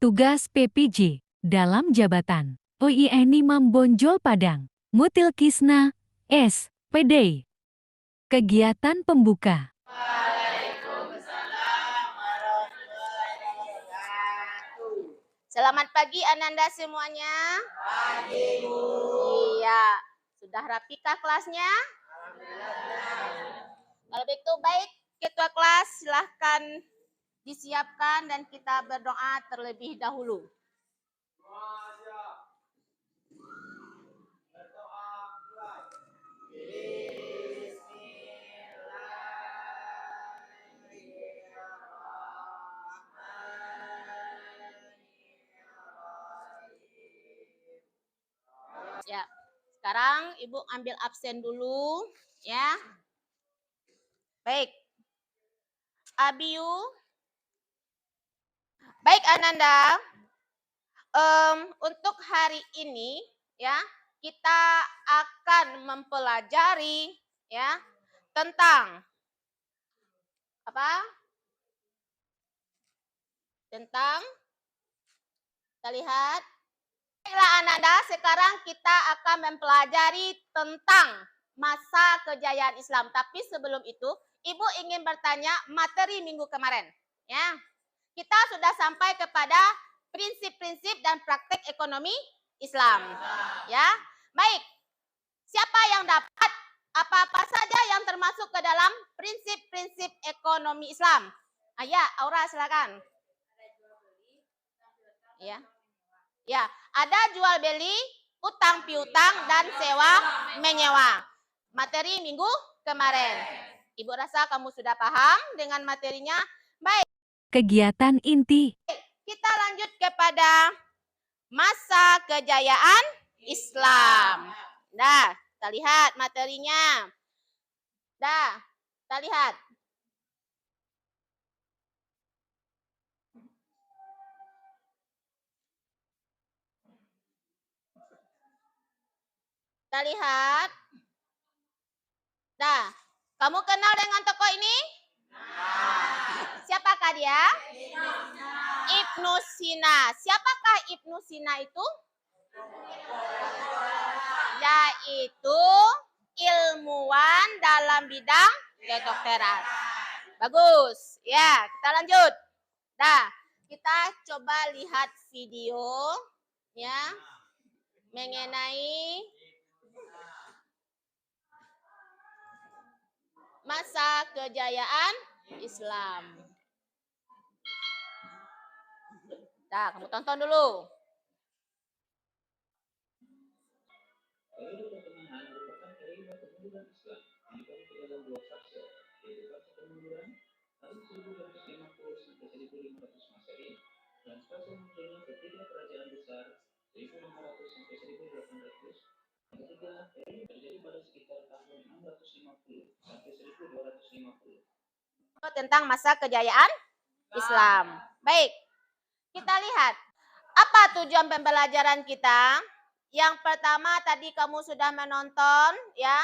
Tugas PPJ dalam jabatan OINI Mambonjol Padang, Mutil Kisna, SPD. Kegiatan pembuka. Selamat pagi Ananda semuanya. Pagi, Bu. Iya, sudah rapikah kelasnya? Kalau begitu baik, ketua kelas silahkan disiapkan dan kita berdoa terlebih dahulu. Ya, sekarang Ibu ambil absen dulu, ya. Baik. Abiu. Baik Ananda. Untuk hari ini, ya, kita akan mempelajari, ya, tentang apa? Tentang, kita lihat. Baiklah Ananda, sekarang kita akan mempelajari tentang masa kejayaan Islam. Tapi sebelum itu, Ibu ingin bertanya materi minggu kemarin. Ya, kita sudah sampai kepada prinsip-prinsip dan praktek ekonomi Islam. Ya, baik. Siapa yang dapat apa-apa saja yang termasuk ke dalam prinsip-prinsip ekonomi Islam? Ya, Aura silakan. Ya. Ya, ada jual beli, utang piutang dan sewa menyewa. Materi minggu kemarin. Ibu rasa kamu sudah paham dengan materinya. Baik. Kegiatan inti. Kita lanjut kepada masa kejayaan Islam. Dah, kita lihat materinya. Dah, kita lihat. Kita lihat. Dah, kamu kenal dengan tokoh ini? Siapakah dia? Ibnu Sina. Siapakah Ibnu Sina itu? Yaitu ilmuwan dalam bidang kedokteran. Bagus. Ya, kita lanjut. Dah, kita coba lihat video ya mengenai masa kejayaan Islam. Dah, kamu tonton dulu. Tentang masa kejayaan Islam. Baik, kita lihat apa tujuan pembelajaran kita. Yang pertama tadi kamu sudah menonton ya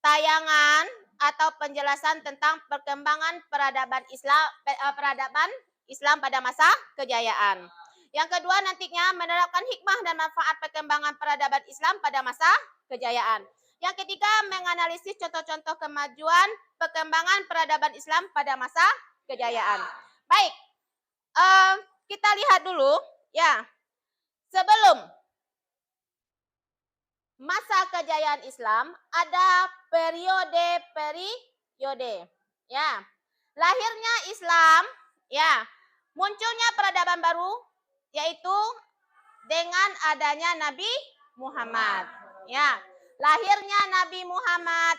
tayangan atau penjelasan tentang perkembangan peradaban Islam pada masa kejayaan. Yang kedua nantinya menerapkan hikmah dan manfaat perkembangan peradaban Islam pada masa kejayaan. Yang ketiga menganalisis contoh-contoh kemajuan perkembangan peradaban Islam pada masa kejayaan. Baik, kita lihat dulu ya. Sebelum masa kejayaan Islam ada periode. Ya. Lahirnya Islam, ya. Munculnya peradaban baru yaitu dengan adanya Nabi Muhammad. Ya. Lahirnya Nabi Muhammad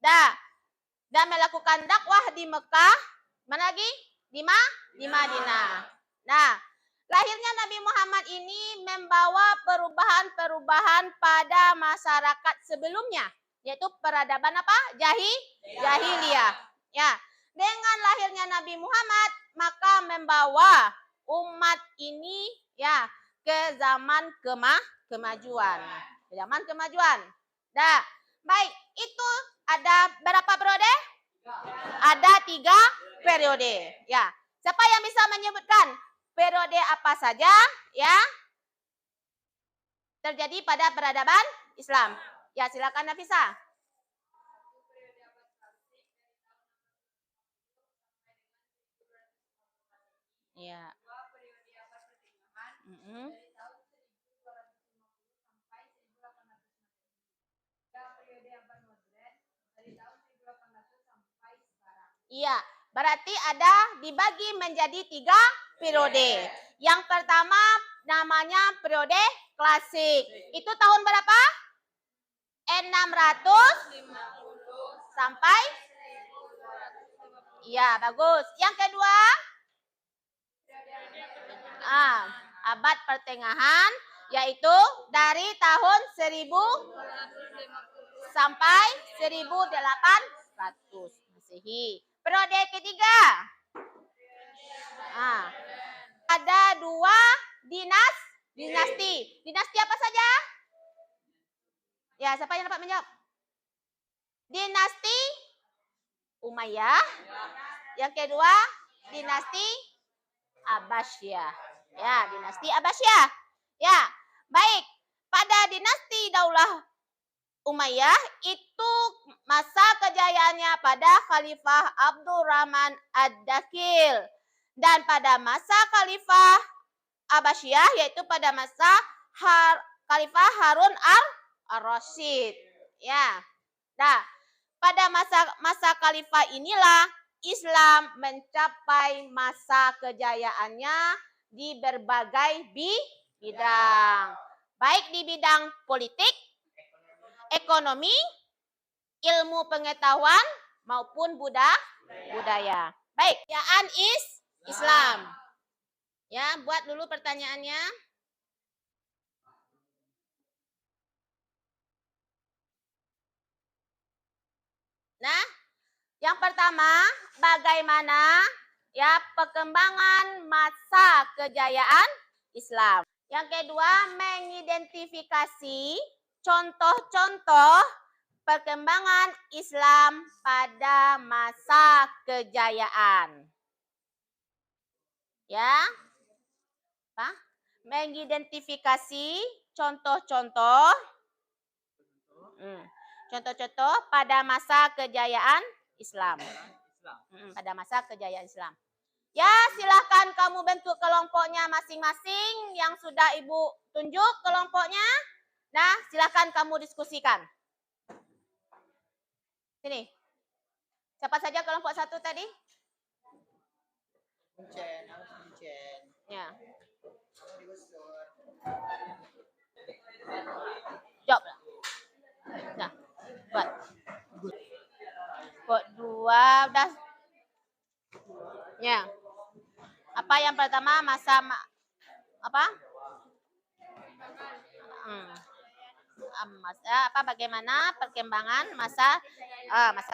dan melakukan dakwah di Mekah, mana lagi? Di Madinah. Nah, lahirnya Nabi Muhammad ini membawa perubahan-perubahan pada masyarakat sebelumnya, yaitu peradaban apa? Jahiliyah. Ya, dengan lahirnya Nabi Muhammad maka membawa umat ini ya ke zaman kemajuan. Zaman kemajuan. Nah, baik, itu ada berapa periode? Ada 3 periode. Ya, siapa yang bisa menyebutkan periode apa saja ya terjadi pada peradaban Islam? Ya, silakan Nafisa. Ya. Iya, berarti ada dibagi menjadi 3 periode. Yang pertama namanya periode klasik. Itu tahun berapa? 600 sampai? Iya, bagus. Yang kedua? Abad pertengahan, yaitu dari tahun 1000 sampai 1800 Masehi. Periode ketiga. Ada 2 dinasti. Dinasti apa saja? Ya, siapa yang dapat menjawab? Dinasti Umayyah. Yang kedua, dinasti Abbasiyah. Ya, dinasti Abbasiyah. Ya, baik. Pada dinasti Daulah Umayyah itu masa kejayaannya pada Khalifah Abdurrahman Ad-Dakil. Dan pada masa Khalifah Abbasiyah yaitu pada masa Khalifah Harun al-Rasyid. Ya. Nah, pada masa Khalifah inilah Islam mencapai masa kejayaannya di berbagai bidang. Baik di bidang politik, ekonomi, ilmu pengetahuan maupun budaya. Baik, kejayaan Islam. Ya, buat dulu pertanyaannya. Nah, yang pertama, bagaimana ya perkembangan masa kejayaan Islam. Yang kedua, mengidentifikasi contoh-contoh perkembangan Islam pada masa kejayaan. Ya. Apa? Mengidentifikasi contoh-contoh pada masa kejayaan Islam. Pada masa kejayaan Islam. Ya, silahkan kamu bentuk kelompoknya masing-masing yang sudah Ibu tunjuk kelompoknya. Nah, silahkan kamu diskusikan. Sini. Siapa saja kelompok 1 tadi? Ya. Jawab. Nah, buat. Kelompok 2 udah. Ya. Apa yang pertama masa apa? Bagaimana perkembangan masa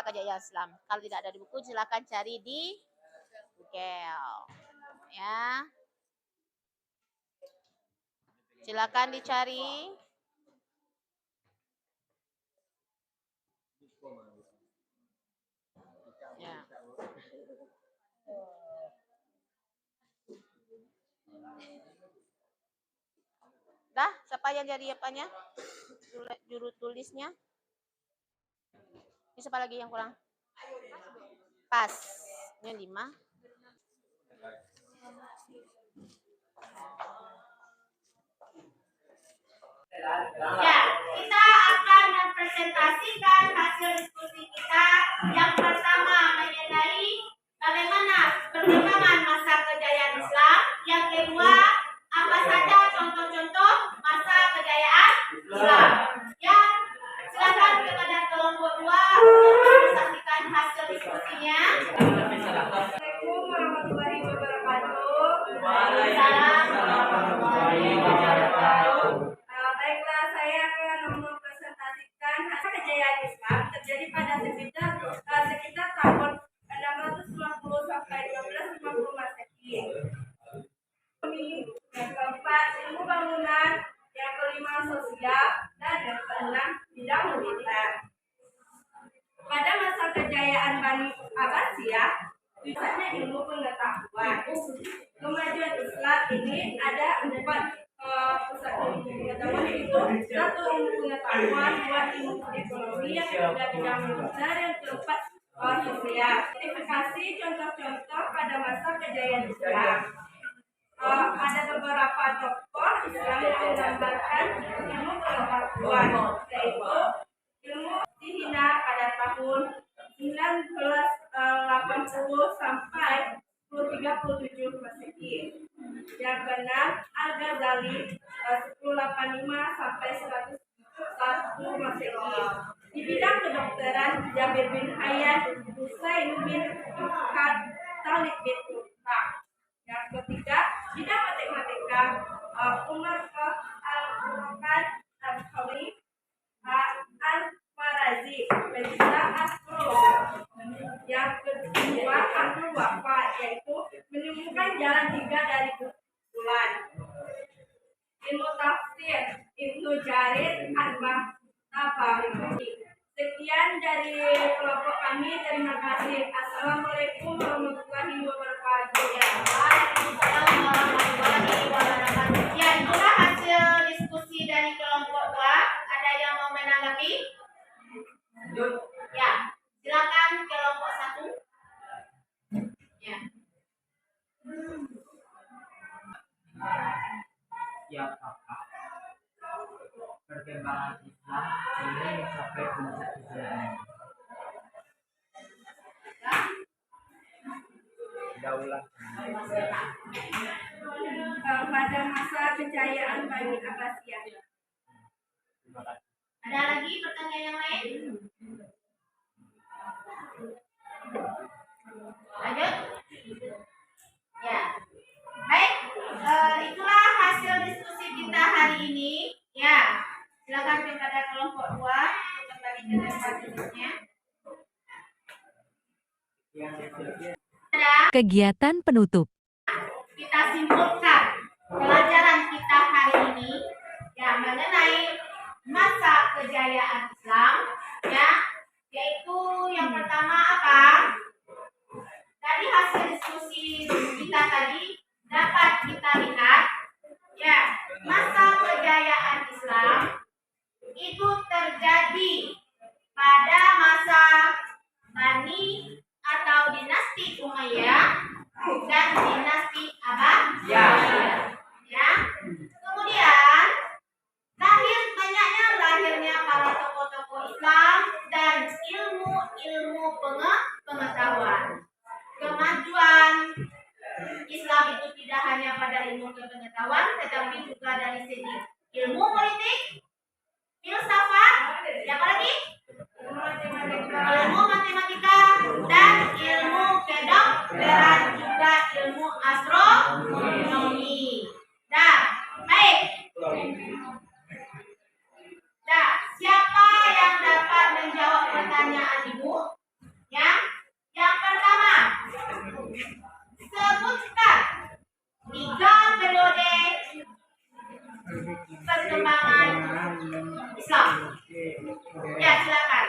kejayaan Islam. Kalau tidak ada di buku silakan cari di Google. Ya. Silakan dicari. Ya. Dah, siapa yang jadi apanya? Juru tulisnya? Ini siapa lagi yang kurang? Pas. Ini 5. Ya, kita akan mempresentasikan hasil diskusi kita. Yang pertama mengenai bagaimana perkembangan masa kejayaan Islam. Yang kedua, apa saja contoh-contoh masa kejayaan Islam. Ya, silakan kepada kelompok 2 untuk menyaksikan hasil diskusinya. Assalamualaikum warahmatullahi wabarakatuh. Waalaikumsalam warahmatullahi wabarakatuh. Baiklah, saya akan mempresentasikan hasil kejayaan Islam terjadi pada sekitar tahun 650 sampai 1250 Masehi. Yang keempat, ilmu bangunan. Yang kelima, sosial. Dan yang keenam, bidang militer. Pada masa kejayaan Bani Abbasiyah, misalnya ilmu pengetahuan. Kemajuan Islam ini ada 4 pusat ilmu pengetahuan, yaitu 1 ilmu pengetahuan, 2 ilmu ekonomi, yang ketiga bidang militer, yang keempat sosial. Identifikasi contoh-contoh pada masa kejayaan Islam. Ada beberapa tokoh Islam yang menggambarkan ilmu pengetahuan, yaitu ilmu dihina pada tahun 1980 sampai 1037 Masehi. Yang keenam, Al-Ghazali 1085 sampai 101 Masehi. Di bidang kedokteran, Jabir bin Hayyan, Husain bin Khalid bin Utbah. Yang ketiga, bidang matematika, Umar Al-Qur'an Al-Khawi Al-Farazi, dan juga astrologi. Yang kedua, Abdul Wafa, yaitu menemukan jalan 3 dari bulan. Ilmu tafsir, Ibnu Jarir At-Tabari. Sekian dari kelompok kami. Terima kasih. Assalamualaikum warahmatullahi wabarakatuh. Waalaikumsalam warahmatullahi wabarakatuh. Ya, itulah hasil diskusi dari kelompok 2. Ada yang mau menanggapi? Ya, silakan kelompok 1. Ya. Ya, Kakak. Perkembangan Islam ini mencapai puncak kejayaan. Daulah. Pada masa kejayaan Bani Abbasiyah. Ada lagi pertanyaan yang lain? Lanjut? Ya. Baik, itulah hasil diskusi kita hari ini. Ya, silakan kepada kelompok 2 untuk kembali ke tempat duduknya. Ada Kegiatan penutup. kita simpulkan pelajaran kita hari ini yang mengenai masa kejayaan Islam, ya, yaitu yang pertama apa? Dari hasil diskusi kita tadi dapat kita lihat, ya, masa kejayaan Islam itu terjadi pada masa Bani atau dinasti Umayyah dan dinasti Abbasiyah. Ya. Kemudian lahirnya para tokoh-tokoh Islam dan ilmu pengetahuan. Kemajuan Islam itu tidak hanya pada ilmu pengetahuan, tetapi juga dari segi ilmu politik, filsafat, apa lagi? Ilmu matematika dan ilmu kedokteran, juga ilmu astronomi. Nah, baik. Nah, siapa yang dapat menjawab pertanyaan Ibu? Ya, yang pertama, sebutkan 3 periode perkembangan Islam. Ya, silakan.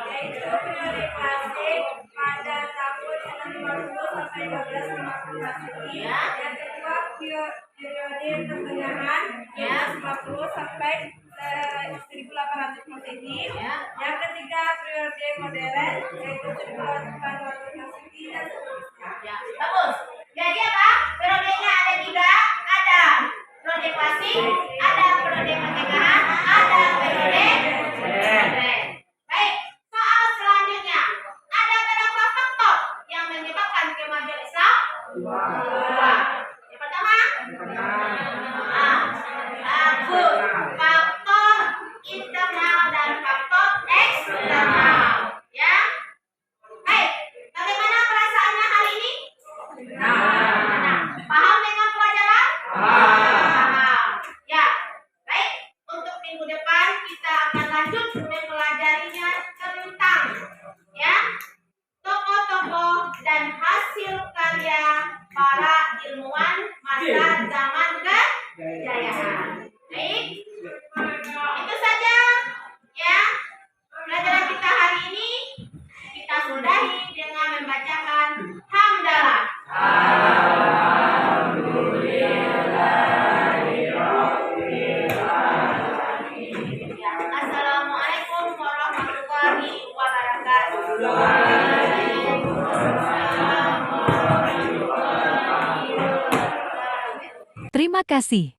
Yaitu periode klasik pada tahun 650 sampai 1250 Masehi. Ya. Yang kedua, periode pertengahan, Ya. 50 sampai 1800 Masehi. Ya. Yang ketiga, periode modern, yaitu 1800 Masehi dan seterusnya. Ya, bagus. Jadi apa? Periodenya ada 3. Ada periode klasik, ada periode pertengahan, ada periode modern. Baik, soal selanjutnya. Ada berapa faktor yang menyebabkan kemajuan Islam? 2. Yang pertama? Bagus. Faktor internal dan faktor eksternal. Ya. Baik, bagaimana perasaannya hari ini? Paham dengan pelajaran? Paham. Ya, baik. Untuk minggu depan kita akan lanjut mempelajarinya tentang, ya, tokoh-tokoh dan hasil karya para ilmuwan masa zaman kejayaan. Baik, itu saja, ya, pelajaran kita hari ini. Kita sudahi dengan membacakan hamdalah. Terima kasih.